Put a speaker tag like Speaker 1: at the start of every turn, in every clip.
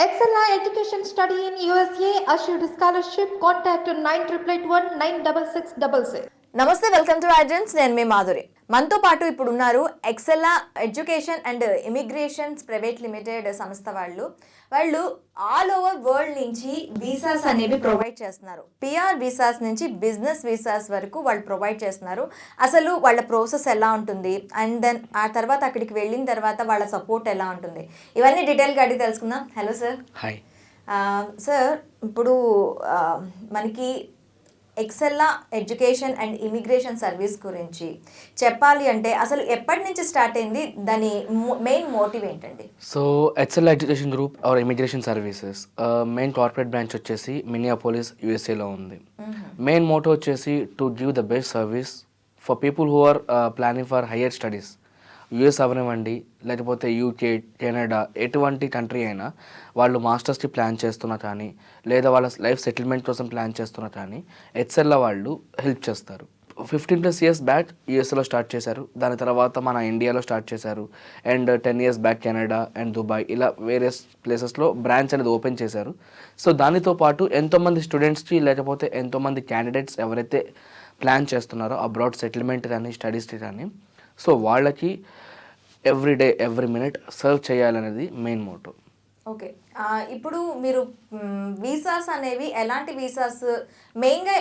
Speaker 1: Excella Education Study in USA assured scholarship. Contact 9881 96666.
Speaker 2: నమస్తే, welcome to ఐడ్రెన్స్. నేను మీ మాధురి. మనతో పాటు ఇప్పుడు ఉన్నారు Excella education and immigrations private limited సంస్థ వాళ్ళు ఆల్ ఓవర్ వరల్డ్ నుంచి వీసాస్ అనేవి ప్రొవైడ్ చేస్తున్నారు. పిఆర్ వీసాస్ నుంచి బిజినెస్ వీసాస్ వరకు వాళ్ళు ప్రొవైడ్ చేస్తున్నారు. అసలు వాళ్ళ ప్రాసెస్ ఎలా ఉంటుంది, అండ్ దెన్ ఆ తర్వాత అక్కడికి వెళ్ళిన తర్వాత వాళ్ళ సపోర్ట్ ఎలా ఉంటుంది, ఇవన్నీ డీటెయిల్గా అడిగి తెలుసుకుందాం. Hello sir.
Speaker 3: హాయ్
Speaker 2: సార్, ఇప్పుడు మనకి Excella education and immigration service గురించి చెప్పాలి అంటే అసలు ఎప్పటి నుంచి స్టార్ట్ అయింది, దాని మెయిన్ మోటివ్ ఏంటండి?
Speaker 3: So Excel education group or immigration services main corporate branch వచ్చేసి మినియాపోలిస్ యూఎస్ఏలో ఉంది. మెయిన్ మోటో వచ్చేసి to give the best service for people who are planning for higher studies. US అవనివ్వండి, లేకపోతే యూకే, కెనడా, ఎటువంటి country అయినా వాళ్ళు మాస్టర్స్కి ప్లాన్ చేస్తున్నా కానీ, లేదా వాళ్ళ లైఫ్ సెటిల్మెంట్ కోసం ప్లాన్ చేస్తున్నా కానీ ఎక్సెల్లో వాళ్ళు హెల్ప్ చేస్తారు. 15+ years బ్యాక్ యూఎస్లో స్టార్ట్ చేశారు. దాని తర్వాత మన ఇండియాలో స్టార్ట్ చేశారు. And 10 years back Canada and Dubai, ఇలా వేరియస్ ప్లేసెస్లో బ్రాంచ్ అనేది ఓపెన్ చేశారు. సో దానితో పాటు ఎంతోమంది స్టూడెంట్స్కి, లేకపోతే ఎంతోమంది క్యాండిడేట్స్ ఎవరైతే ప్లాన్ చేస్తున్నారో అబ్రాడ్ సెటిల్మెంట్ కానీ స్టడీస్కి కానీ, సో వాళ్ళకి every day every minute serve చేయాలనేది మెయిన్ మోటో.
Speaker 2: ఓకే, ఇప్పుడు మీరు వీసాస్ అనేవి ఎలాంటి వీసాస్, మెయిన్గా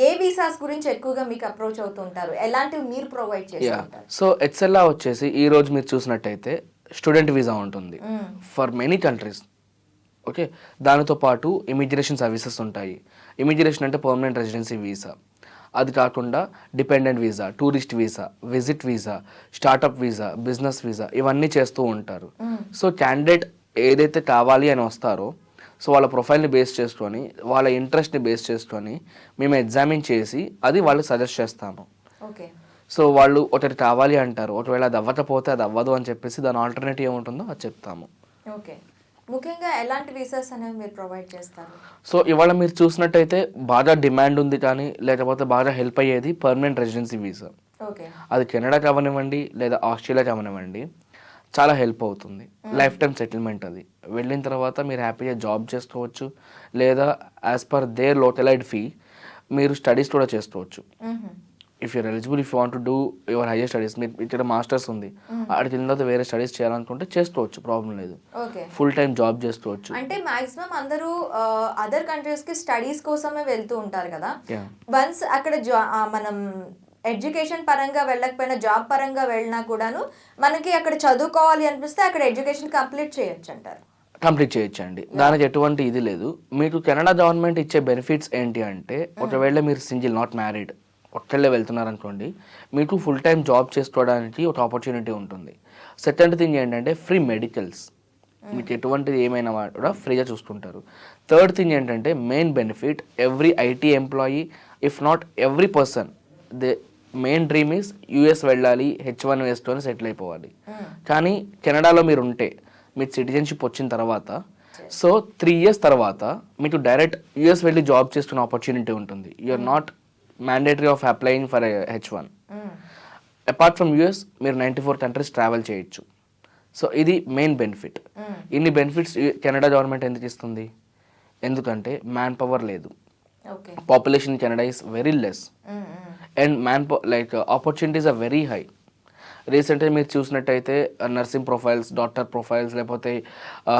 Speaker 2: ఏ వీసాస్ గురించి ఎక్కువగా మీకు అప్రోచ్ అవుతుంటారు, ఎలాంటివి మీరు ప్రొవైడ్ చేస్తుంటారు?
Speaker 3: సో ఎక్సెల్లా వచ్చేసి ఈ రోజు మీరు చూసినట్టయితే స్టూడెంట్ వీసా ఉంటుంది ఫర్ మెనీ కంట్రీస్. ఓకే, దానితో పాటు ఇమిగ్రేషన్ సర్వీసెస్ ఉంటాయి. ఇమిగ్రేషన్ అంటే పర్మనెంట్ రెసిడెన్సీ వీసా. అది కాకుండా dependent visa, tourist visa, visit visa, startup visa, business visa, ఇవన్నీ చేస్తూ ఉంటారు. సో క్యాండిడేట్ ఏదైతే కావాలి అని వస్తారో, సో వాళ్ళ ప్రొఫైల్ని బేస్ చేసుకొని, వాళ్ళ ఇంట్రెస్ట్ని బేస్ చేసుకొని మేము ఎగ్జామిన్ చేసి అది వాళ్ళకి సజెస్ట్ చేస్తాము.
Speaker 2: ఓకే,
Speaker 3: సో వాళ్ళు ఒకటి కావాలి అంటారు, ఒకవేళ అది అవ్వకపోతే అది అవ్వదు అని చెప్పేసి దాని ఆల్టర్నేటివ్ ఏముంటుందో అది చెప్తాము.
Speaker 2: ఓకే, ముఖ్యంగా ఎలాంటి వీసాస్ అనేవి మీరు ప్రొవైడ్ చేస్తారు?
Speaker 3: సో ఇవాళ మీరు చూసినట్టయితే బాగా డిమాండ్ ఉంది కానీ, లేకపోతే బాగా హెల్ప్ అయ్యేది పర్మనెంట్ రెసిడెన్సీ వీసా.
Speaker 2: ఓకే, అది
Speaker 3: కెనడాకి అవనివ్వండి, లేదా ఆస్ట్రేలియాకి అవనివ్వండి, చాలా హెల్ప్ అవుతుంది. Life time settlement. అది వెళ్ళిన తర్వాత మీరు హ్యాపీగా జాబ్ చేసుకోవచ్చు, లేదా యాజ్ పర్ దేర్ లోకలైడ్ ఫీ మీరు స్టడీస్ కూడా చేసుకోవచ్చు. If you're eligible, if you want to do your higher studies, మీరు ఇక్కడ మాస్టర్స్ ఉంది, అక్కడికి వెళ్ళిన తర్వాత వేరే స్టడీస్ చేయాలనుకుంటే చేసుకోవచ్చు, ప్రాబ్లం లేదు. ఫుల్ టైం జాబ్ చేసుకోవచ్చు.
Speaker 2: అంటే మాక్సిమం అందరూ అదర్ కంట్రీస్ కి స్టడీస్ కోసమే వెళ్తూ ఉంటారు కదా. వన్స్ అక్కడ మనం ఎడ్యుకేషన్ పరంగా వెళ్ళకపోయినా జాబ్ పరంగా వెళ్ళినా కూడాను మనకి అక్కడ చదువుకోవాలి అనిపిస్తే అక్కడ ఎడ్యుకేషన్ కంప్లీట్ చేయొచ్చు అంటారు.
Speaker 3: కంప్లీట్ చేయొచ్చండి, దానికి ఎటువంటి ఇది లేదు. మీకు కెనడా గవర్నమెంట్ ఇచ్చే బెనిఫిట్స్ ఏంటి అంటే, ఒకవేళ మీరు సింగిల్, నాట్ మ్యారీడ్, ఒక్కళ్ళే వెళ్తున్నారనుకోండి, మీకు ఫుల్ టైం జాబ్ చేసుకోవడానికి ఒక ఆపర్చునిటీ ఉంటుంది. సెకండ్ థింగ్ ఏంటంటే ఫ్రీ మెడికల్స్, మీకు ఎటువంటిది ఏమైనా కూడా ఫ్రీగా చూసుకుంటారు. థర్డ్ థింగ్ ఏంటంటే main benefit, every IT employee, if not every person, they main dream is US వెళ్ళాలి, H1 సెటిల్ అయిపోవాలి. కానీ కెనడాలో మీరు ఉంటే మీకు సిటిజన్షిప్ వచ్చిన తర్వాత, సో 3 years తర్వాత మీకు డైరెక్ట్ యూఎస్ వెళ్ళి జాబ్ చేసుకునే ఆపర్చునిటీ ఉంటుంది. You are not mandatory of applying for H1. Apart from US మీరు 94 కంట్రీస్ ట్రావెల్ చేయొచ్చు. సో ఇది మెయిన్ బెనిఫిట్. ఇన్ని బెనిఫిట్స్ కెనడా గవర్నమెంట్ ఎందుకు ఇస్తుంది? ఎందుకంటే మ్యాన్ పవర్ లేదు. Population Canada is very less and opportunities are very high. రీసెంట్గా మీరు చూసినట్టయితే నర్సింగ్ ప్రొఫైల్స్, డాక్టర్ ప్రొఫైల్స్, లేకపోతే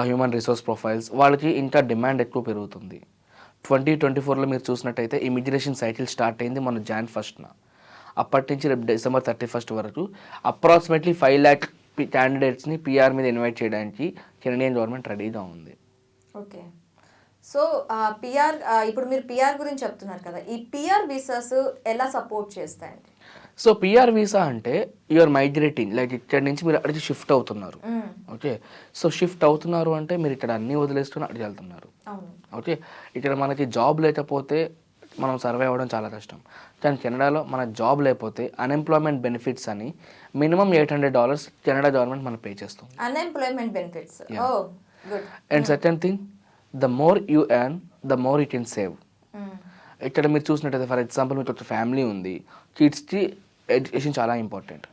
Speaker 3: హ్యూమన్ రిసోర్స్ ప్రొఫైల్స్, వాళ్ళకి ఇంకా డిమాండ్ ఎక్కువ పెరుగుతుంది. 2024లో మీరు చూసినట్టయితే ఇమిగ్రేషన్ సైకిల్ స్టార్ట్ అయింది మన Jan 1st. అప్పటి నుంచి రేపు December 31st వరకు అప్రాక్సిమేట్లీ 5 lakh క్యాండిడేట్స్ని పిఆర్ మీద ఇన్వైట్ చేయడానికి కెనడియన్ గవర్నమెంట్ రెడీగా ఉంది.
Speaker 2: ఓకే, సో పిఆర్, ఇప్పుడు మీరు పిఆర్ గురించి చెప్తున్నారు కదా, ఈ పిఆర్ వీసాస్ ఎలా సపోర్ట్ చేస్తాయండి?
Speaker 3: సో పిఆర్ వీసా అంటే యూఆర్ మైగ్రేటింగ్, లైక్ ఇక్కడ నుంచి మీరు అక్కడికి షిఫ్ట్ అవుతున్నారు. ఓకే, సో షిఫ్ట్ అవుతున్నారు అంటే మీరు ఇక్కడ అన్నీ వదిలేసుకుని అక్కడికి వెళ్తున్నారు. ఓకే, ఇక్కడ మనకి జాబ్ లేకపోతే మనం సర్వే అవ్వడం చాలా కష్టం. కానీ కెనడాలో మన జాబ్ లేకపోతే అన్ఎంప్లాయ్మెంట్ బెనిఫిట్స్ అని మినిమం $800 కెనడా గవర్నమెంట్ మనకు పే చేస్తుంది.
Speaker 2: Unemployment benefits.
Speaker 3: And second thing, the more you earn the more you can save. ఇక్కడ మీరు చూసినట్టయితే ఫర్ ఎగ్జాంపుల్ మీకు ఒక ఫ్యామిలీ ఉంది, కిడ్స్కి ఎడ్యుకేషన్ చాలా ఇంపార్టెంట్.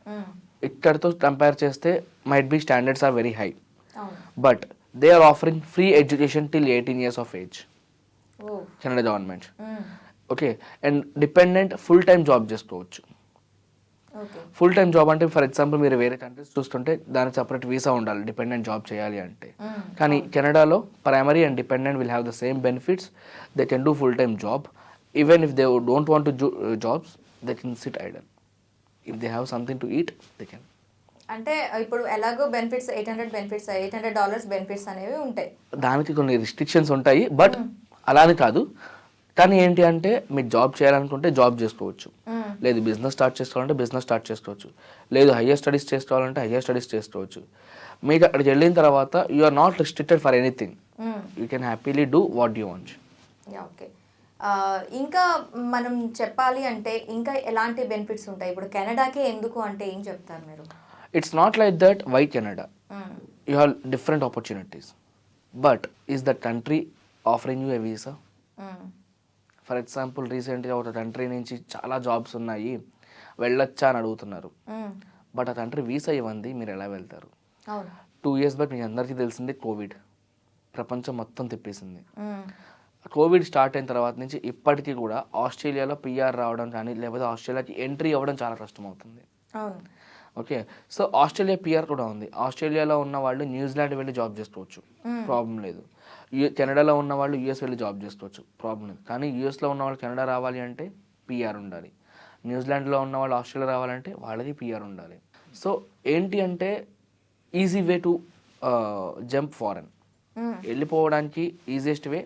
Speaker 3: ఇక్కడతో కంపేర్ చేస్తే might be standards are very high, but they are offering free education till 18 years of age.
Speaker 2: Oh
Speaker 3: Canada government. Okay, and dependent full time job చేసుకోవచ్చు.
Speaker 2: Okay
Speaker 3: full time job అంటే for example మీరు వేరే countries చూస్తుంటే దానికి separate visa ఉండాలి dependent job చేయాలి అంటే. కానీ కెనడాలో primary and dependent will have the same benefits. They can do full time job. Even if they don't want to jobs, they can SIT Idol. If they have something to eat, they can.
Speaker 2: అంటే ఇప్పుడు ఎలాగో benefits $800 benefits అనేవి ఉంటాయి.
Speaker 3: దానికి కొన్ని restrictions ఉంటాయి, but అలానే కాదు. కానీ ఏంటి అంటే మీరు జాబ్ చేయాలనుకుంటే జాబ్ చేసుకోవచ్చు, లేదు బిజినెస్ స్టార్ట్ చేసుకోవాలంటే బిజినెస్ స్టార్ట్ చేసుకోవచ్చు, లేదు హయ్యర్ స్టడీస్ చేసుకోవాలంటే హయ్యర్ స్టడీస్ చేసుకోవచ్చు. మీకు అక్కడికి వెళ్ళిన తర్వాత you are not restricted for anything. You can happily do what you want.
Speaker 2: Okay, ఇంకా మనం చెప్పాలి అంటే ఇంకా ఎలాంటి బెనిఫిట్స్ ఉంటాయి ఇప్పుడు కెనడాకే ఎందుకు అంటే ఏం చెప్తారు మీరు?
Speaker 3: It's not like that why Canada. You have different opportunities, but is that country offering you a visa? For example రీసెంట్గా ఒక కంట్రీ నుంచి చాలా జాబ్స్ ఉన్నాయి, వెళ్ళొచ్చా అని అడుగుతున్నారు. బట్ ఆ కంట్రీ వీసా ఇవ్వండి, మీరు ఎలా వెళ్తారు? 2 years బ్యాక్ మీకు అందరికీ తెలిసిందే కోవిడ్ ప్రపంచం మొత్తం తిప్పేసింది. కోవిడ్ స్టార్ట్ అయిన తర్వాత నుంచి ఇప్పటికీ కూడా ఆస్ట్రేలియాలో పిఆర్ రావడం కానీ లేకపోతే ఆస్ట్రేలియాకి ఎంట్రీ అవ్వడం చాలా కష్టం అవుతుంది. ఓకే, సో ఆస్ట్రేలియా పిఆర్ కూడా ఉంది. ఆస్ట్రేలియాలో ఉన్న వాళ్ళు న్యూజిలాండ్ వెళ్ళి జాబ్ చేసుకోవచ్చు, ప్రాబ్లం లేదు. కెనడాలో ఉన్న వాళ్ళు యూఎస్ వెళ్ళి జాబ్ చేసుకోవచ్చు, ప్రాబ్లం లేదు. కానీ యూఎస్లో ఉన్న వాళ్ళు కెనడా రావాలి అంటే పిఆర్ ఉండాలి. న్యూజిలాండ్లో ఉన్న వాళ్ళు ఆస్ట్రేలియా రావాలంటే వాళ్ళకి పిఆర్ ఉండాలి. సో ఏంటి అంటే easy way to jump foreign, వెళ్ళిపోవడానికి ఈజియెస్ట్ వే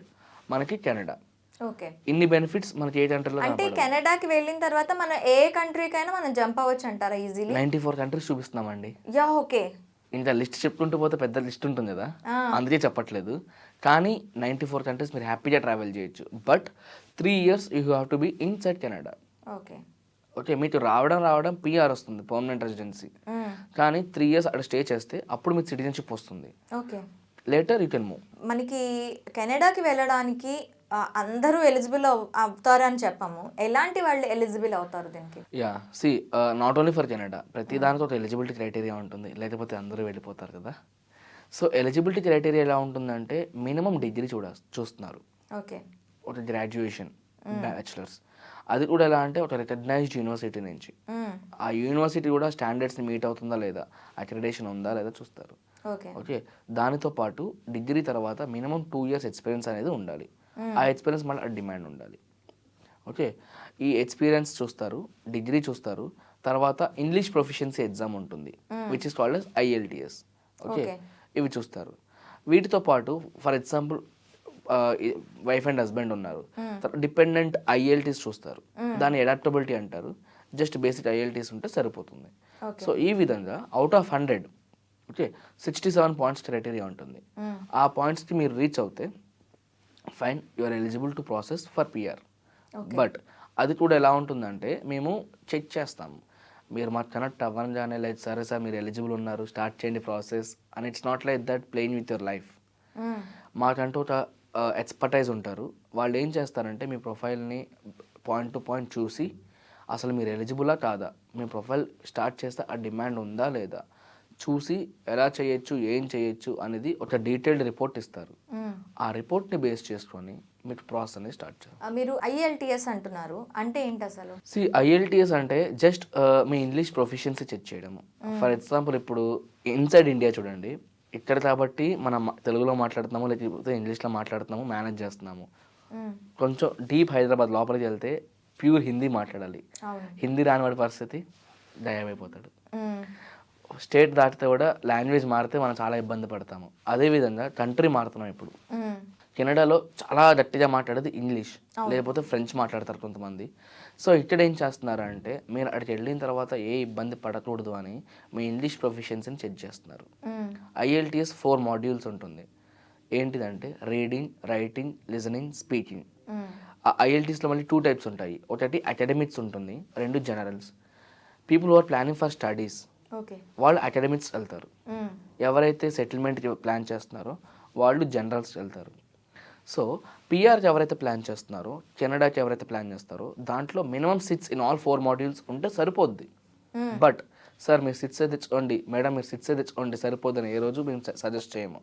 Speaker 3: మనకి కెనడా.
Speaker 2: ఓకే,
Speaker 3: ఇన్ని బెనిఫిట్స్ మనకి ఏ కంట్రీలో
Speaker 2: అంటే కెనడాకి వెళ్ళిన తర్వాత మనం ఏ కంట్రీకైనా మనం జంప్ అవ్వచ్చు అంటారా ఈజీలీ?
Speaker 3: 94 కంట్రీస్ చూపిస్తున్నామండి.
Speaker 2: యా ఓకే,
Speaker 3: ఇంకా లిస్ట్ చెప్పుకుంటూ పోతే పెద్ద లిస్ట్ ఉంటుంది కదా, అందుకే చెప్పట్లేదు. కానీ 94 కంట్రీస్ మీరు హ్యాపీగా ట్రావెల్ చేయొచ్చు. But 3 years you have to be inside Canada.
Speaker 2: Okay
Speaker 3: okay, మీకు రావడం పిఆర్ వస్తుంది, పర్మనెంట్ రెసిడెన్సీ. కానీ 3 years అక్కడ స్టే చేస్తే అప్పుడు మీకు సిటిజన్షిప్ వస్తుంది.
Speaker 2: Okay,
Speaker 3: later you can move.
Speaker 2: మనకి కెనడాకి వెళ్ళడానికి అందరూ ఎలిజిబుల్ అవుతారు అని చెప్పాము. ఎలాంటి వాళ్ళు ఎలిజిబుల్ అవుతారు దీనికి?
Speaker 3: Yeah see not only for Canada, ప్రతి దానితో ఒక ఎలిజిబిలిటీ క్రైటీరియా ఉంటుంది, లేకపోతే అందరూ వెళ్ళిపోతారు కదా. సో ఎలిజిబిలిటీ క్రైటీరియా ఎలా ఉంటుందంటే మినిమం డిగ్రీ చూస్తున్నారు.
Speaker 2: ఓకే,
Speaker 3: ఒక గ్రాడ్యుయేషన్, బ్యాచిలర్స్. అది కూడా ఎలా అంటే ఒక రికగ్నైజ్డ్ యూనివర్సిటీ నుంచి. ఆ యూనివర్సిటీ కూడా స్టాండర్డ్స్ని మీట్ అవుతుందా లేదా, అక్రిడేషన్ ఉందా లేదా చూస్తారు. ఓకే, దానితో పాటు డిగ్రీ తర్వాత మినిమం 2 years ఎక్స్పీరియన్స్ అనేది ఉండాలి. ఆ ఎక్స్పీరియన్స్ మళ్ళీ డిమాండ్ ఉండాలి. ఓకే, ఈ ఎక్స్పీరియన్స్ చూస్తారు, డిగ్రీ చూస్తారు, తర్వాత ఇంగ్లీష్ ప్రొఫిషియన్సీ ఎగ్జామ్ ఉంటుంది which is called as IELTS. Okay, ఇవి చూస్తారు. వీటితో పాటు for example wife and husband ఉన్నారు, డిపెండెంట్ IELTS చూస్తారు. దాన్ని అడాప్టబిలిటీ అంటారు. జస్ట్ బేసిక్ IELTS ఉంటే సరిపోతుంది. సో ఈ విధంగా out of 100 okay 67 points criteria ఉంటుంది. ఆ పాయింట్స్కి మీరు రీచ్ అవుతే fine, you are eligible to process for PR. But అది కూడా ఎలా ఉంటుందంటే మేము చెక్ చేస్తాము, మీరు మాకు కనెక్ట్ అవ్వగానే లేదు సరే సార్ మీరు ఎలిజిబుల్ ఉన్నారు స్టార్ట్ చేయండి ప్రాసెస్ అని. It's not like that playing with your life. మాకంటూ ఒక ఎక్స్పర్టైజ్ ఉంటారు, వాళ్ళు ఏం చేస్తారంటే మీ ప్రొఫైల్ని పాయింట్ టు పాయింట్ చూసి అసలు మీరు ఎలిజిబులా కాదా, మీ ప్రొఫైల్ స్టార్ట్ చేస్తే ఆ డిమాండ్ ఉందా లేదా చూసి ఎలా చేయొచ్చు ఏం చేయొచ్చు అనేది ఒక డీటెయిల్డ్ రిపోర్ట్ ఇస్తారు. ఆ రిపోర్ట్ని బేస్ చేసుకొని మీరు ప్రాసెస్ అనేది స్టార్ట్ చేయాలి.
Speaker 2: మీరు IELTS అంటున్నారు, అంటే ఏంటి అసలు?
Speaker 3: IELTS అంటే జస్ట్ మీ ఇంగ్లీష్ ప్రొఫిషియన్సీ చెక్ చేయడము. ఫర్ ఎగ్జాంపుల్ ఇప్పుడు ఇన్సైడ్ ఇండియా చూడండి, ఇక్కడ కాబట్టి మనం తెలుగులో మాట్లాడుతున్నాము లేకపోతే ఇంగ్లీష్లో మాట్లాడుతున్నాము, మేనేజ్ చేస్తున్నాము. కొంచెం డీప్ హైదరాబాద్ లోపలికి వెళ్తే ప్యూర్ హిందీ మాట్లాడాలి. హిందీ రాని వాడి పరిస్థితి గాయమైపోతాడు. స్టేట్ దాటితే కూడా లాంగ్వేజ్ మారితే మనం చాలా ఇబ్బంది పడతాము. అదేవిధంగా కంట్రీ మారుతున్నాం. ఇప్పుడు కెనడాలో చాలా గట్టిగా మాట్లాడేది ఇంగ్లీష్, లేకపోతే ఫ్రెంచ్ మాట్లాడతారు కొంతమంది. సో ఇక్కడ ఏం చేస్తున్నారు అంటే మీరు అక్కడికి వెళ్ళిన తర్వాత ఏ ఇబ్బంది పడకూడదు అని మీ ఇంగ్లీష్ ప్రొఫిషియన్సీని చెక్ చేస్తున్నారు. IELTS 4 modules ఉంటుంది. ఏంటిదంటే రీడింగ్, రైటింగ్, లిజనింగ్, స్పీకింగ్. ఆ IELTSలో మళ్ళీ 2 types ఉంటాయి. ఒకటి అకాడమిక్స్ ఉంటుంది, 2 generals. People who are planning for studies వాళ్ళు అకాడమిక్స్ వెళ్తారు. ఎవరైతే సెటిల్మెంట్కి ప్లాన్ చేస్తున్నారో వాళ్ళు జనరల్స్ వెళ్తారు. సో పిఆర్కి ఎవరైతే ప్లాన్ చేస్తున్నారో, కెనడాకి ఎవరైతే ప్లాన్ చేస్తారో దాంట్లో మినిమం 6 in all 4 modules ఉంటే సరిపోద్ది. బట్ సార్ మీరు 6 తెచ్చుకోండి, మేడం మీరు 6 తెచ్చుకోండి సరిపోద్దని ఏ రోజు మేము సజెస్ట్ చేయము.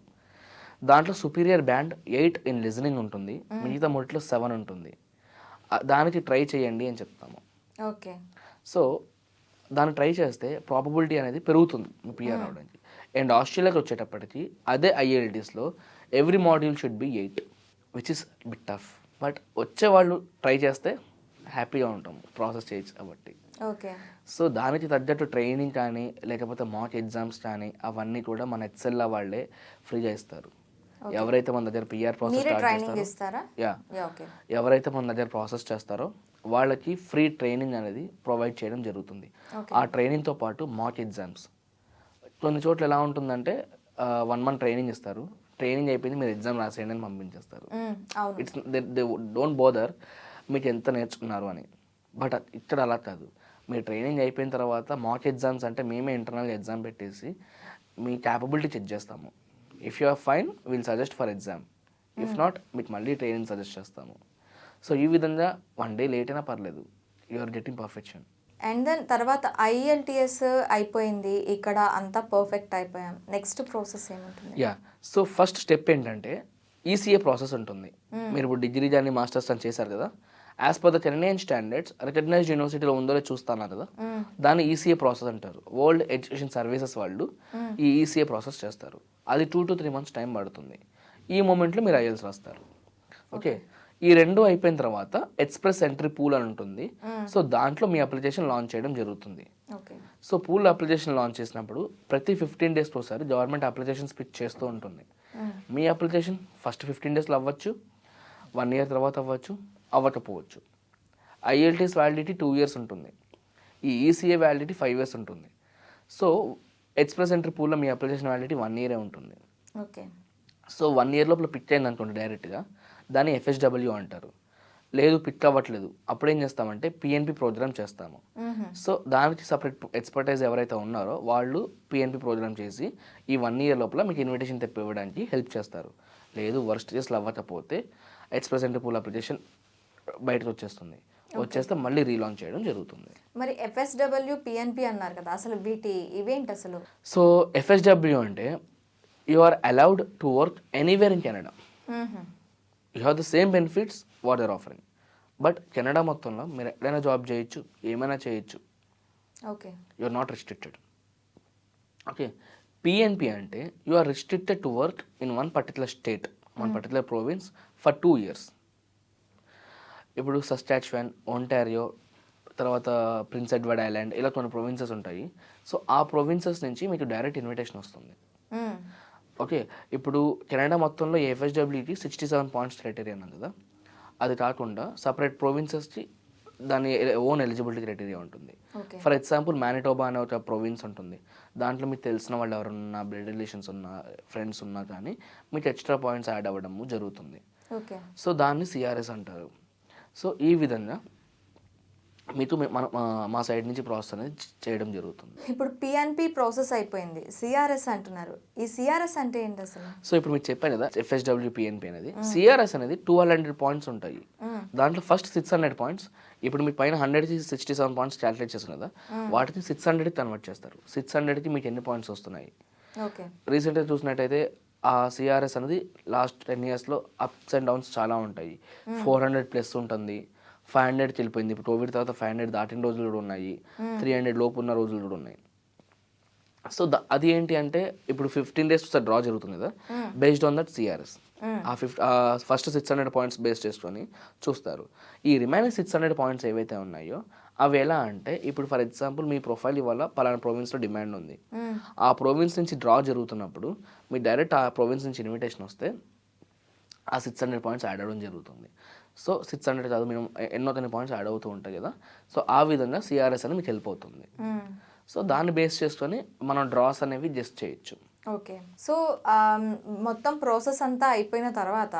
Speaker 3: దాంట్లో సుపీరియర్ బ్యాండ్ 8 ఇన్ లిజనింగ్ ఉంటుంది, మిగతా మూడిట్లో 7 ఉంటుంది. దానికి ట్రై చేయండి అని చెప్తాము.
Speaker 2: ఓకే.
Speaker 3: సో దాన్ని ట్రై చేస్తే ప్రాబబిలిటీ అనేది పెరుగుతుంది మీ పిఆర్ అవడానికి. అండ్ ఆస్ట్రేలియాకి వచ్చేటప్పటికి అదే ఐఎల్టీస్లో every module should be 8, which is bit tough. But వచ్చే వాళ్ళు ట్రై చేస్తే హ్యాపీగా ఉంటాము, ప్రాసెస్ చేయొచ్చు కాబట్టి.
Speaker 2: ఓకే.
Speaker 3: సో దానికి తగ్గట్టు ట్రైనింగ్ కానీ లేకపోతే మాక్ ఎగ్జామ్స్ కానీ అవన్నీ కూడా మన హెచ్ఎల్ఆ వాళ్ళే ఫ్రీగా ఇస్తారు. ఎవరైతే మన దగ్గర పిఆర్ ప్రాసెస్
Speaker 2: ట్రైనింగ్ ఇస్తారా?
Speaker 3: ఎవరైతే మన దగ్గర ప్రాసెస్ చేస్తారో వాళ్ళకి ఫ్రీ ట్రైనింగ్ అనేది ప్రొవైడ్ చేయడం జరుగుతుంది. ఆ ట్రైనింగ్తో పాటు మాక్ ఎగ్జామ్స్ కొన్ని చోట్ల ఎలా ఉంటుందంటే 1 month ట్రైనింగ్ ఇస్తారు, ట్రైనింగ్ అయిపోయింది మీరు ఎగ్జామ్ రాసేయండి అని పంపించేస్తారు. ఇట్స్ దే డోంట్ బోదర్ మీకు ఎంత నేర్చుకున్నారు అని. బట్ ఇక్కడ అలా కాదు, మీ ట్రైనింగ్ అయిపోయిన తర్వాత మాక్ ఎగ్జామ్స్ అంటే మేమే ఇంటర్నల్ ఎగ్జామ్ పెట్టేసి మీ క్యాపబిలిటీ చెక్ చేస్తాము. If you are fine will suggest for exam, if not మీకు మళ్ళీ ట్రైనింగ్ సజెస్ట్ చేస్తాము. సో ఈ విధంగా 1 day లేట్ అయినా పర్లేదు, you are getting perfection.
Speaker 2: And then తర్వాత ఐఎల్టీఎస్ అయిపోయింది, ఇక్కడ అంతా పర్ఫెక్ట్ అయిపోయాం, నెక్స్ట్ ప్రాసెస్ ఏముంటుంది?
Speaker 3: సో ఫస్ట్ స్టెప్ ఏంటంటే ఈసీఏ ప్రాసెస్ ఉంటుంది. మీరు ఇప్పుడు డిగ్రీ కానీ మాస్టర్స్ అని చేశారు కదా, as per the Canadian standards recognised యూనివర్సిటీలో ఉందో చూస్తున్నారు కదా, దాన్ని ఈసీఏ ప్రాసెస్ అంటారు. వరల్డ్ ఎడ్యుకేషన్ సర్వీసెస్ వాళ్ళు ఈ ఈసీఏ ప్రాసెస్ చేస్తారు. అది 2 to 3 months టైం పడుతుంది. ఈ మూమెంట్లో మీరు ఐఎల్స్ రాస్తారు. ఓకే, ఈ 2 అయిపోయిన తర్వాత ఎక్స్ప్రెస్ ఎంట్రీ పూల్ అని ఉంటుంది. సో దాంట్లో మీ అప్లికేషన్ లాంచ్ చేయడం జరుగుతుంది. సో పూల్ అప్లికేషన్ లాంచ్ చేసినప్పుడు ప్రతి 15 days ఒకసారి గవర్నమెంట్ అప్లికేషన్ పిచ్ చేస్తూ ఉంటుంది. మీ అప్లికేషన్ ఫస్ట్ 15 daysలో అవ్వచ్చు, 1 year తర్వాత అవ్వచ్చు, అవ్వకపోవచ్చు. ఐఎల్టీఎస్ వ్యాలిడిటీ 2 years ఉంటుంది, ఈ ఈసీఏ వ్యాలిడిటీ 5 years ఉంటుంది. సో ఎక్స్ప్రెస్ ఎంట్రీ పూల్లో మీ అప్లికేషన్ వ్యాలిడిటీ 1 year ఉంటుంది.
Speaker 2: ఓకే.
Speaker 3: సో 1 year లోపల పిక్ అయింది అనుకోండి డైరెక్ట్గా, దాన్ని ఎఫ్ఎస్డబ్ల్యూ అంటారు. లేదు పిక్ అవ్వట్లేదు, అప్పుడు ఏం చేస్తామంటే పిఎన్పి ప్రోగ్రామ్ చేస్తాము. సో దానికి సపరేట్ ఎక్స్పర్టైజ్ ఎవరైతే ఉన్నారో వాళ్ళు పిఎన్పి ప్రోగ్రామ్ చేసి ఈ 1 year లోపల మీకు ఇన్విటేషన్ తెప్పివ్వడానికి హెల్ప్ చేస్తారు. లేదు వర్స్ట్ కేసులు అవ్వకపోతే ఎక్స్ప్రెస్ ఎంట్రీ పూల్ అప్లికేషన్ బయటకు వచ్చేస్తుంది, వచ్చేస్తే మళ్ళీ రీలాంచ్ చేయడం జరుగుతుంది.
Speaker 2: మరి ఎఫ్ఎస్డబ్ల్యూ పిఎన్పి అన్నారు కదా, అసలు ఇవేంటి అసలు?
Speaker 3: సో ఎఫ్ఎస్డబ్ల్యూ అంటే you are allowed to work anywhere in Canada. You have the same benefits what are offering. But Canada మొత్తంలో మీరు ఎక్కడైనా జాబ్ చేయొచ్చు, ఏమైనా చేయొచ్చు.
Speaker 2: Okay,
Speaker 3: you are not restricted. Okay, PNP అంటే you are restricted to work in one particular state, one particular province for 2 years. ఇప్పుడు Saskatchewan, Ontario, తర్వాత Prince Edward Island, ఇలా కొన్ని ప్రొవిన్సెస్ ఉంటాయి. సో ఆ ప్రొవిన్సెస్ నుంచి మీకు డైరెక్ట్ ఇన్విటేషన్ వస్తుంది. ఓకే, ఇప్పుడు కెనడా మొత్తంలో ఎఫ్ఎస్డబ్ల్యూకి 67 points క్రైటీరియా అన్నది కదా, అది కాకుండా సపరేట్ ప్రొవిన్సెస్కి దాని ఓన్ ఎలిజిబిలిటీ క్రైటీరియా ఉంటుంది. ఫర్ ఎగ్జాంపుల్ మానిటోబా అనే ఒక ప్రొవిన్స్ ఉంటుంది, దాంట్లో మీకు తెలిసిన వాళ్ళు ఎవరున్నా, బ్లడ్ రిలేషన్స్ ఉన్నా, ఫ్రెండ్స్ ఉన్నా కానీ మీకు ఎక్స్ట్రా పాయింట్స్ యాడ్ అవ్వడము జరుగుతుంది. సో దాన్ని సిఆర్ఎస్ అంటారు. సో ఈ విధంగా మీకు మా సైడ్ నుంచి ప్రాసెస్ అనేది చేయడం జరుగుతుంది.
Speaker 2: ఇప్పుడు పిఎన్పి ప్రాసెస్ అయిపోయింది, సిఆర్ఎస్ అంటున్నారు. ఈ సిఆర్ఎస్ అంటే ఏంటి అసలు?
Speaker 3: సో ఇప్పుడు మీకు చెప్పాను కదా ఎఫ్ఎస్డబ్ల్యూ పిఎన్పి అనేది. సిఆర్ఎస్ అనేది 1200 points ఉంటాయి. దాంట్లో ఫస్ట్ 600 points, ఇప్పుడు మీకు పైన 100కి 67 points క్యాలిక్యులేట్ చేస్తున్నారు కదా, వాటిని 600కి కన్వర్ట్ చేస్తారు. 600కి మీకు ఎన్ని పాయింట్స్ వస్తున్నాయి. రీసెంట్గా చూసినట్టయితే ఆ సిఆర్ఎస్ అనేది లాస్ట్ 10 yearsలో అప్స్ అండ్ డౌన్స్ చాలా ఉంటాయి. 400+ ఉంటుంది, 500కి వెళ్ళిపోయింది. ఇప్పుడు కోవిడ్ తర్వాత 500 దాటిన రోజులు కూడా ఉన్నాయి, 300 లోపు ఉన్న రోజులు కూడా ఉన్నాయి. సో అది ఏంటి అంటే ఇప్పుడు 15 days డ్రా జరుగుతుంది కదా, బేస్డ్ ఆన్ దట్ సిఆర్ఎస్. ఆ ఫస్ట్ 600 points బేస్ చేసుకొని చూస్తారు. ఈ రిమైనింగ్ 600 points ఏవైతే ఉన్నాయో అవి ఎలా అంటే, ఇప్పుడు ఫర్ ఎగ్జాంపుల్ మీ ప్రొఫైల్ ఇవాళ పలానా ప్రొవిన్స్లో డిమాండ్ ఉంది, ఆ ప్రొవిన్స్ నుంచి డ్రా జరుగుతున్నప్పుడు మీ డైరెక్ట్ ఆ ప్రొవిన్స్ నుంచి ఇన్విటేషన్ వస్తే ఆ 600 points యాడ్ అవ్వడం జరుగుతుంది. సో 600 కాదు, మేము ఎన్నో కొన్ని పాయింట్స్ యాడ్ అవుతూ ఉంటాయి కదా, సో ఆ విధంగా సిఆర్ఎస్ అని మీకు హెల్ప్ అవుతుంది. సో దాన్ని బేస్ చేసుకొని మనం డ్రాస్ అనేవి జస్ట్ చేయొచ్చు.
Speaker 2: ఓకే, సో మొత్తం ప్రాసెస్ అంతా అయిపోయిన తర్వాత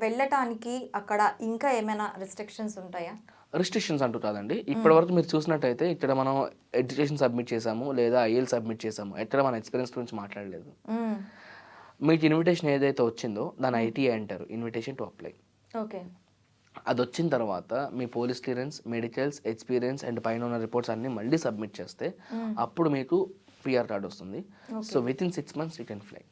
Speaker 2: వెళ్ళటానికి అక్కడ ఇంకా ఏమైనా రిస్ట్రిక్షన్స్ ఉంటాయా?
Speaker 3: రిస్ట్రిక్షన్స్ అంటూ కాదండి. ఇప్పటి వరకు మీరు చూసినట్టయితే ఇక్కడ మనం ఎడ్యుకేషన్ సబ్మిట్ చేసాము లేదా ఐఎల్ సబ్మిట్ చేసాము, ఎక్కడ మన ఎక్స్పీరియన్స్ గురించి మాట్లాడలేదు. మీకు ఇన్విటేషన్ ఏదైతే వచ్చిందో దాని ఐటీఐ అంటారు, ఇన్విటేషన్ టు అప్లై.
Speaker 2: ఓకే,
Speaker 3: అది వచ్చిన తర్వాత మీ police clearance, medicals, experience and పైన ఉన్న రిపోర్ట్స్ అన్ని మళ్ళీ సబ్మిట్ చేస్తే అప్పుడు మీకు పిఆర్ కార్డ్ వస్తుంది. So within 6 months you can fly.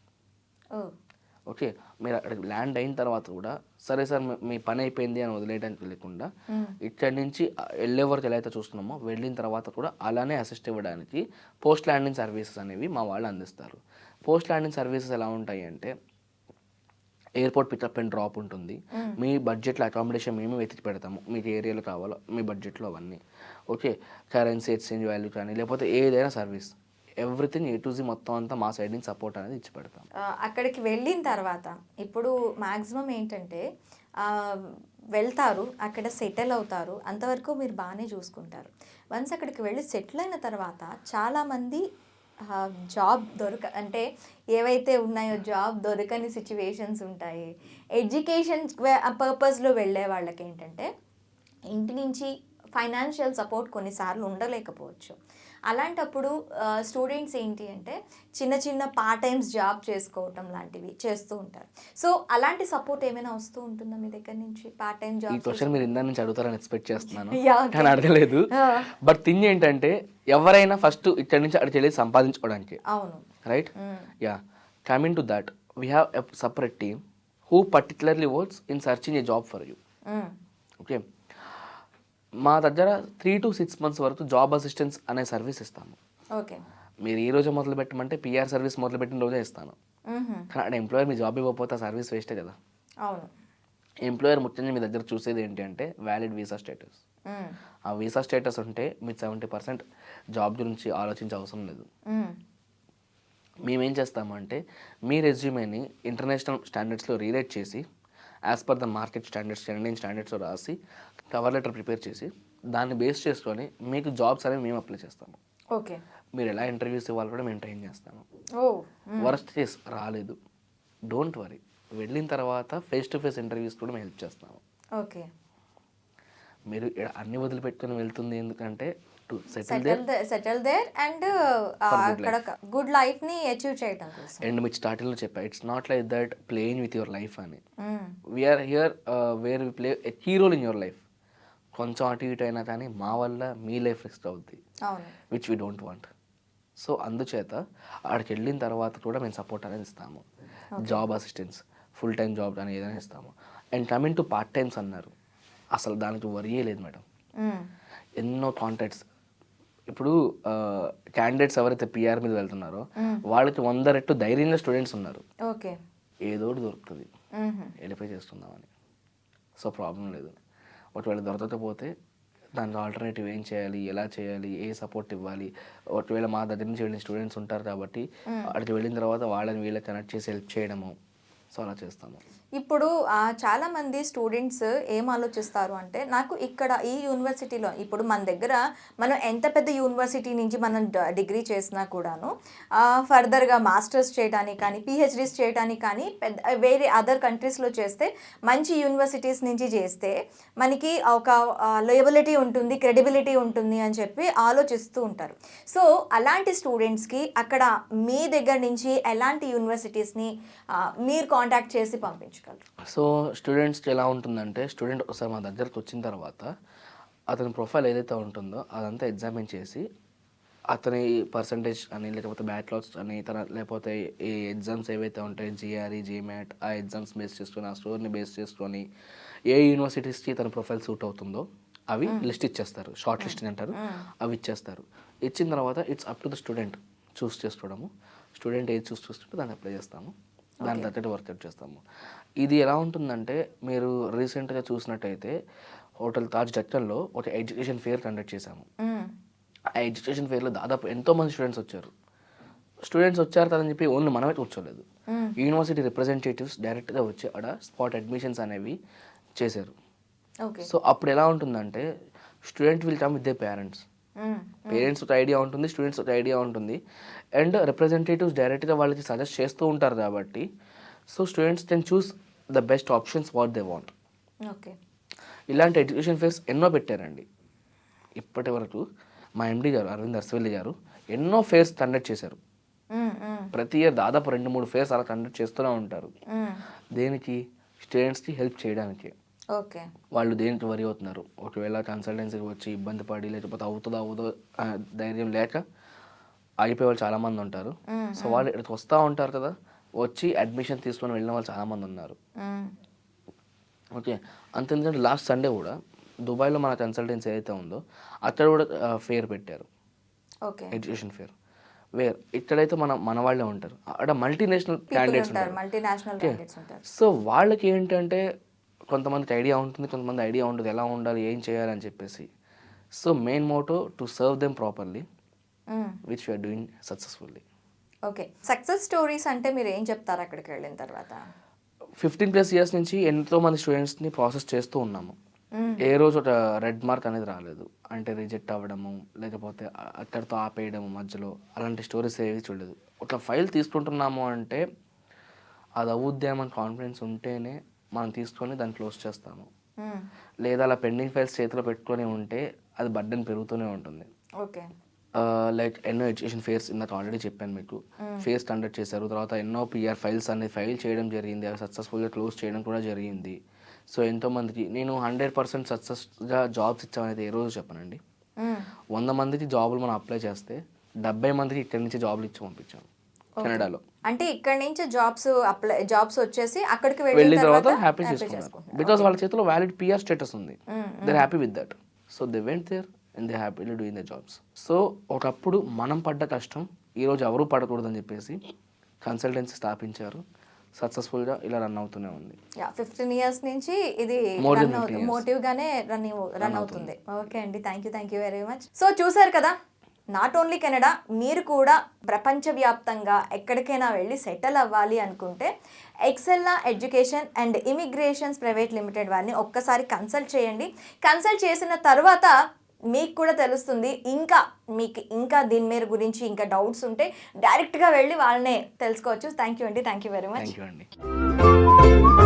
Speaker 3: Okay, మీరు అక్కడికి ల్యాండ్ అయిన తర్వాత కూడా సరే సార్ మీ పని అయిపోయింది అని వదిలేయడానికి లేకుండా ఇక్కడి నుంచి వెళ్ళే వరకు ఎలా అయితే చూస్తున్నామో వెళ్ళిన తర్వాత కూడా అలానే అసిస్ట్ ఇవ్వడానికి పోస్ట్ ల్యాండింగ్ సర్వీసెస్ అనేవి మా వాళ్ళు అందిస్తారు. పోస్ట్ ల్యాండింగ్ సర్వీసెస్ ఎలా ఉంటాయి అంటే ఎయిర్పోర్ట్ పికప్ అండ్ డ్రాప్ ఉంటుంది. మీ బడ్జెట్లో అకామిడేషన్ మేము వెతికి పెడతాము, మీకు ఏరియాలో కావాలో మీ బడ్జెట్లో అవన్నీ. ఓకే, కరెన్సీ ఎక్స్చేంజ్ వాల్యూ కానీ లేకపోతే ఏదైనా service everything A to Z మొత్తం అంతా మా సైడ్ నుంచి సపోర్ట్ అనేది ఇచ్చి పెడతాం.
Speaker 2: అక్కడికి వెళ్ళిన తర్వాత ఇప్పుడు మ్యాక్సిమం ఏంటంటే వెళ్తారు, అక్కడ సెటిల్ అవుతారు, అంతవరకు మీరు బాగానే చూసుకుంటారు. వన్స్ అక్కడికి వెళ్ళి సెటిల్ అయిన తర్వాత చాలామంది జాబ్ అంటే ఏవైతే ఉన్నాయో జాబ్ దొరకని సిచ్యువేషన్స్ ఉంటాయి. ఎడ్యుకేషన్ పర్పస్లో వెళ్ళే వాళ్ళకి ఏంటంటే ఇంటి నుంచి ఫైనాన్షియల్ సపోర్ట్ కొన్నిసార్లు ఉండలేకపోవచ్చు. అలాంటప్పుడు స్టూడెంట్స్ ఏంటి అంటే చిన్న చిన్న పార్ట్ టైమ్స్ జాబ్ చేసుకోవటం లాంటివి చేస్తూ ఉంటారు. సో అలాంటి సపోర్ట్ ఏమైనా వస్తూ ఉంటుందా మీ దగ్గర నుంచి? పార్ట్ టైం జాబ్
Speaker 3: ఈ క్వశ్చన్ మీరు ఇందా నుంచి అడుగుతారని ఎక్స్పెక్ట్ చేస్తున్నాను, కానీ అడగలేదు. బట్ థింగ్ ఏంటంటే ఎవరైనా ఫస్ట్ ఇక్కడ నుంచి అక్కడికి వెళ్ళి సంపాదించుకోవడానికి.
Speaker 2: అవును,
Speaker 3: right. Yeah, coming to that we have a separate team who particularly works in searching A job for you. Okay, మా దగ్గర 3 to 6 months వరకు జాబ్ అసిస్టెన్స్ అనే సర్వీస్ ఇస్తాము.
Speaker 2: ఓకే,
Speaker 3: మీరు ఈ రోజు మొదలు పెట్టమంటే PR సర్వీస్ మొదలు పెట్టిన రోజే ఇస్తాను. కానీ ఎంప్లాయర్ మీ జాబ్ ఇవ్వకపోతే ఆ సర్వీస్ వేస్టే కదా.
Speaker 2: అవును,
Speaker 3: ఎంప్లాయర్ ముఖ్యంగా మీ దగ్గర చూసేది ఏంటి అంటే వ్యాలిడ్ వీసా స్టేటస్. ఆ వీసా స్టేటస్ ఉంటే మీరు 70% జాబ్ గురించి ఆలోచించే అవసరం లేదు. మేమేం చేస్తామంటే మీ రెజ్యూమేని ఇంటర్నేషనల్ స్టాండర్డ్స్లో రీరేట్ చేసి as per the market standards, Indian స్టాండర్డ్స్లో రాసి కవర్ లెటర్ ప్రిపేర్ చేసి దాన్ని బేస్ చేసుకొని మీకు జాబ్స్ అనేవి మేము అప్లై చేస్తాము.
Speaker 2: ఓకే,
Speaker 3: మీరు ఎలా ఇంటర్వ్యూస్ ఇవ్వాలి కూడా మేము ట్రైన్ చేస్తాము. వర్స్ట్ కేస్ రాలేదు, డోంట్ వరీ, వెళ్ళిన తర్వాత ఫేస్ టు ఫేస్ ఇంటర్వ్యూస్ కూడా మేము హెల్ప్ చేస్తాము.
Speaker 2: ఓకే,
Speaker 3: మీరు అన్ని వదిలిపెట్టుకొని వెళ్తుంది ఎందుకంటే టు
Speaker 2: సెటిల్ దేర్ అండ్ అక్కడ గుడ్ లైఫ్ ని అచీవ్ చేయడం కోసం.
Speaker 3: అండ్ మీకు స్టార్టింగ్లో చెప్పా, it's not like that playing with your life అని. We're here where we play a key role in your life. కొంచెం అటు ఇటు అయినా కానీ మా వల్ల మీ లైఫ్ రిస్క్ అవుద్ది, which we don't want. So అందుచేత అక్కడికి వెళ్ళిన తర్వాత కూడా మేము సపోర్ట్ అనేది ఇస్తాము. Job assistance, full time job అని ఏదైనా ఇస్తాము. And coming to part times అన్నారు, అసలు దానికి వరియే లేదు మేడం. ఎన్నో కాంటాక్ట్స్ ఇప్పుడు క్యాండిడేట్స్ ఎవరైతే PR మీద వెళ్తున్నారో వాళ్ళకి 100 రెట్టు ధైర్యంగా స్టూడెంట్స్ ఉన్నారు.
Speaker 2: ఓకే,
Speaker 3: ఏదో ఒకటి దొరుకుతుంది వెరిఫై చేసుకుందామని. సో ప్రాబ్లం లేదు. ఒకవేళ దొరకకపోతే దానికి ఆల్టర్నేటివ్ ఏం చేయాలి, ఎలా చేయాలి, ఏ సపోర్ట్ ఇవ్వాలి. ఒకవేళ మా దగ్గర నుంచి వెళ్ళిన స్టూడెంట్స్ ఉంటారు కాబట్టి అక్కడికి వెళ్ళిన తర్వాత వాళ్ళని వీళ్ళకి కనెక్ట్ చేసి హెల్ప్ చేయడము. సో అలా చేస్తాము.
Speaker 2: ఇప్పుడు చాలామంది స్టూడెంట్స్ ఏం ఆలోచిస్తారు అంటే నాకు ఇక్కడ ఈ యూనివర్సిటీలో ఇప్పుడు మన దగ్గర మనం ఎంత పెద్ద యూనివర్సిటీ నుంచి మనం డిగ్రీ చేసినా కూడాను ఫర్దర్గా మాస్టర్స్ చేయడానికి కానీ PhDs చేయడానికి కానీ వేరే అదర్ కంట్రీస్లో చేస్తే మంచి యూనివర్సిటీస్ నుంచి చేస్తే మనకి ఒక లేబిలిటీ ఉంటుంది, క్రెడిబిలిటీ ఉంటుంది అని చెప్పి ఆలోచిస్తూ ఉంటారు. సో అలాంటి స్టూడెంట్స్కి అక్కడ మీ దగ్గర నుంచి ఎలాంటి యూనివర్సిటీస్ని మీరు కాంటాక్ట్ చేసి పంపించగలరు?
Speaker 3: సో స్టూడెంట్స్కి ఎలా ఉంటుందంటే స్టూడెంట్ ఒకసారి మా దగ్గరకు వచ్చిన తర్వాత అతని ప్రొఫైల్ ఏదైతే ఉంటుందో అదంతా ఎగ్జామిన్ చేసి అతని పర్సంటేజ్ అని లేకపోతే బ్యాక్లాగ్స్ అని లేకపోతే ఈ ఎగ్జామ్స్ ఏవైతే ఉంటాయో GRE, GMAT ఆ ఎగ్జామ్స్ బేస్ చేసుకొని ఆ స్కోర్ని బేస్ చేసుకొని ఏ యూనివర్సిటీస్కి తన ప్రొఫైల్ సూట్ అవుతుందో అవి లిస్ట్ ఇచ్చేస్తారు. షార్ట్ లిస్ట్ అంటారు, అవి ఇచ్చేస్తారు. ఇచ్చిన తర్వాత it's up to the student choose చేసుకోవడము. స్టూడెంట్ ఏది చూస్ చేసుకుంటే దాన్ని అప్లై చేస్తాము, దాని తగ్గట్టు వర్కౌట్ చేస్తాము. ఇది ఎలా ఉంటుందంటే మీరు రీసెంట్గా చూసినట్టయితే హోటల్ తాజ్ డక్కన్లో ఒక ఎడ్యుకేషన్ ఫేర్ కండక్ట్ చేశాము. ఆ ఎడ్యుకేషన్ ఫేర్లో దాదాపు ఎంతోమంది స్టూడెంట్స్ వచ్చారు కదని చెప్పి ఓన్లీ మనమే కూర్చోలేదు. యూనివర్సిటీ రిప్రజెంటేటివ్స్ డైరెక్ట్గా వచ్చి అక్కడ స్పాట్ అడ్మిషన్స్ అనేవి చేశారు. సో అప్పుడు ఎలా ఉంటుందంటే student will come with they parents ఒక ఐడియా ఉంటుంది, స్టూడెంట్స్ ఒక ఐడియా ఉంటుంది. అండ్ రిప్రజెంటేటివ్స్ డైరెక్ట్గా వాళ్ళకి సజెస్ట్ చేస్తూ ఉంటారు కాబట్టి so students can choose the best options what they want. ఇలాంటి ఎడ్యుకేషన్ ఫేర్స్ ఎన్నో పెట్టారండి. ఇప్పటి వరకు మా MD గారు అరవింద్ అర్సవెల్లి గారు ఎన్నో ఫేర్స్ కండక్ట్ చేశారు. ప్రతి ఇయర్ దాదాపు 2-3 ఫేర్స్ అలా కండక్ట్ చేస్తూనే ఉంటారు. దేనికి? స్టూడెంట్స్కి హెల్ప్ చేయడానికి. వాళ్ళు దేనికి వరి అవుతున్నారు, ఒకవేళ కన్సల్టెన్సీకి వచ్చి ఇబ్బంది పడి లేకపోతే అవుతుందో ధైర్యం లేక ఆగిపోయే వాళ్ళు చాలామంది ఉంటారు. సో వాళ్ళు ఇక్కడికి వస్తూ ఉంటారు కదా, వచ్చి అడ్మిషన్ తీసుకొని వెళ్ళిన వాళ్ళు చాలామంది ఉన్నారు. ఓకే, అంతేందుకంటే లాస్ట్ సండే కూడా దుబాయ్లో మన కన్సల్టెన్సీ ఏదైతే ఉందో అక్కడ కూడా ఫేర్ పెట్టారు,
Speaker 2: ఓకే,
Speaker 3: ఎడ్యుకేషన్ ఫేర్. ఇక్కడైతే మన వాళ్ళే ఉంటారు, అక్కడ మల్టీనేషనల్ క్యాండిడేట్స్ ఉంటారు.
Speaker 2: మల్టీనేషనల్ క్యాండిడేట్స్ ఉంటారు.
Speaker 3: సో వాళ్ళకి ఏంటంటే కొంతమందికి ఐడియా ఉంటుంది, కొంతమంది ఐడియా ఉండదు ఎలా ఉండాలి, ఏం చేయాలని చెప్పేసి. So main motto to serve them properly, which we are doing successfully.
Speaker 2: Okay, success stories అంటే మీరు ఏం చెప్తారు అక్కడికి వెళ్ళిన తర్వాత?
Speaker 3: 15+ years నుంచి ఎంతోమంది స్టూడెంట్స్ని ప్రాసెస్ చేస్తూ ఉన్నాము. ఏ రోజు ఒక రెడ్ మార్క్ అనేది రాలేదు, అంటే రిజెక్ట్ అవ్వడము లేకపోతే అక్కడితో ఆపేయడము మధ్యలో, అలాంటి స్టోరీస్ ఏవి చూడలేదు. ఒక ఫైల్ తీసుకుంటున్నాము అంటే అది అవుద్దామని కాన్ఫిడెన్స్ ఉంటేనే మనం తీసుకొని దాన్ని క్లోజ్ చేస్తాము. లేదా అలా పెండింగ్ ఫైల్స్ చేతిలో పెట్టుకొని ఉంటే అది బర్డెన్ పెరుగుతూనే ఉంటుంది.
Speaker 2: ఓకే,
Speaker 3: లైక్ ఎన్నో ఎడ్యుకేషన్ ఫేర్స్ ఇందాక ఆల్రెడీ చెప్పాను మీకు, ఫేర్స్ కండక్ట్ చేశారు. తర్వాత ఎన్నో PR ఫైల్స్ అనేది ఫైల్ చేయడం జరిగింది, అవి సక్సెస్ఫుల్గా క్లోజ్ చేయడం కూడా జరిగింది. సో ఎంతోమందికి నేను 100% సక్సెస్గా జాబ్స్ ఇచ్చామనేది ఏ రోజు చెప్పనండి. 100 మందికి జాబులు మనం అప్లై చేస్తే 70 మందికి ఇక్కడి నుంచి జాబులు ఇచ్చి పంపించాం కెనడాలో.
Speaker 2: అంటే ఇక్కడ నుంచి జాబ్స్ వచ్చేసి అక్కడికి
Speaker 3: వెళ్ళిన తర్వాత హ్యాపీ చేసుకున్నారు, బికాస్ వాళ్ళ చేతిలో వ్యాలిడ్ PR స్టేటస్ ఉంది. They happy with that. So they went there and they happily doing the jobs. So ఒకప్పుడు మనం పడ్డ కష్టం ఈరోజు ఎవరు పడకూడదని చెప్పేసి కన్సల్టెన్సీ స్థాపించారు. సక్సెస్ఫుల్గా ఇలా రన్ అవుతూనే ఉంది.
Speaker 2: 15 years నుంచి ఇది మోటివ్ గానే రన్ అవుతుంది. ఓకే అండి, thank you very much. So చూసారు కదా, నాట్ ఓన్లీ కెనడా, మీరు కూడా ప్రపంచవ్యాప్తంగా ఎక్కడికైనా వెళ్ళి సెటిల్ అవ్వాలి అనుకుంటే Excella education and immigrations private limited వారిని ఒక్కసారి కన్సల్ట్ చేయండి. కన్సల్ట్ చేసిన తర్వాత మీకు కూడా తెలుస్తుంది, ఇంకా దీని మీద గురించి ఇంకా డౌట్స్ ఉంటే డైరెక్ట్గా వెళ్ళి వాళ్ళనే తెలుసుకోవచ్చు. థ్యాంక్ యూ అండి, thank you very much.
Speaker 3: Thank you అండి.